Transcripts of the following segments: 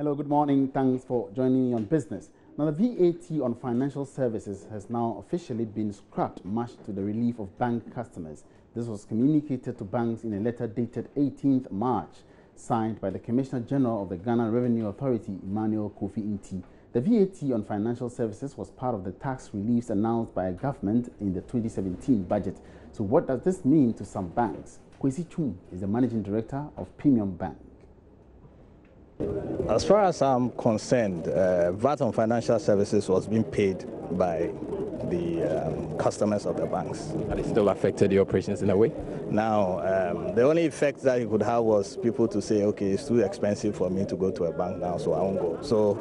Hello, good morning. Thanks for joining me on business. Now, the VAT on financial services has now officially been scrapped, much to the relief of bank customers. This was communicated to banks in a letter dated 18th March, signed by the Commissioner General of the Ghana Revenue Authority, Emmanuel Kofi Nti. The VAT on financial services was part of the tax reliefs announced by a government in the 2017 budget. So what does this mean to some banks? Kwesi Chum is the Managing Director of Premium Bank. As far as I'm concerned, VAT on financial services was being paid by the customers of the banks. And it still affected the operations in a way? Now, the only effect that it could have was people to say, okay, it's too expensive for me to go to a bank now, so I won't go. So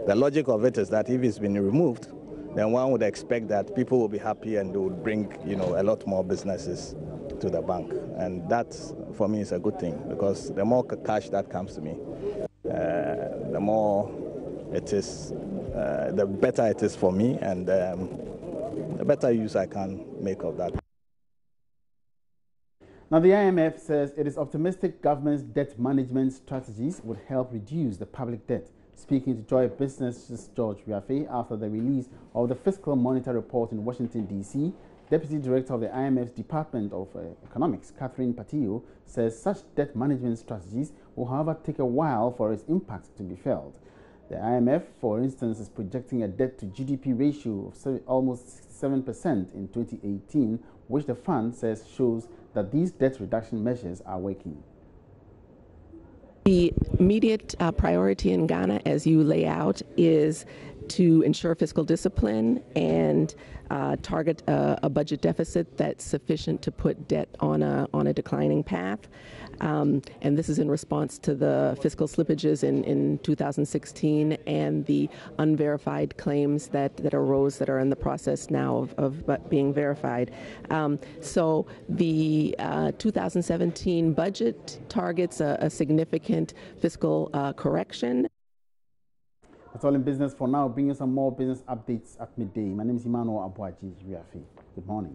the logic of it is that if it's been removed, then one would expect that people will be happy and they would bring, a lot more businesses to the bank. And that, for me, is a good thing, because the more cash that comes to me, the more it is, the better it is for me, and the better use I can make of that. Now, the IMF says it is optimistic government's debt management strategies would help reduce the public debt. Speaking to Joy Business's George Wiafe after the release of the Fiscal Monitor report in Washington, D.C., Deputy Director of the IMF's Department of Economics, Catherine Patillo, says such debt management strategies will, however, take a while for its impact to be felt. The IMF, for instance, is projecting a debt-to-GDP ratio of almost 7% in 2018, which the fund says shows that these debt reduction measures are working. The immediate priority in Ghana, as you lay out, is to ensure fiscal discipline and target a budget deficit that's sufficient to put debt on a declining path. And this is in response to the fiscal slippages in 2016 and the unverified claims that arose that are in the process now of being verified. So the 2017 budget targets a significant fiscal correction. That's all in business for now. Bring you some more business updates at midday. My name is Emmanuel Abuaji Riafi. Good morning.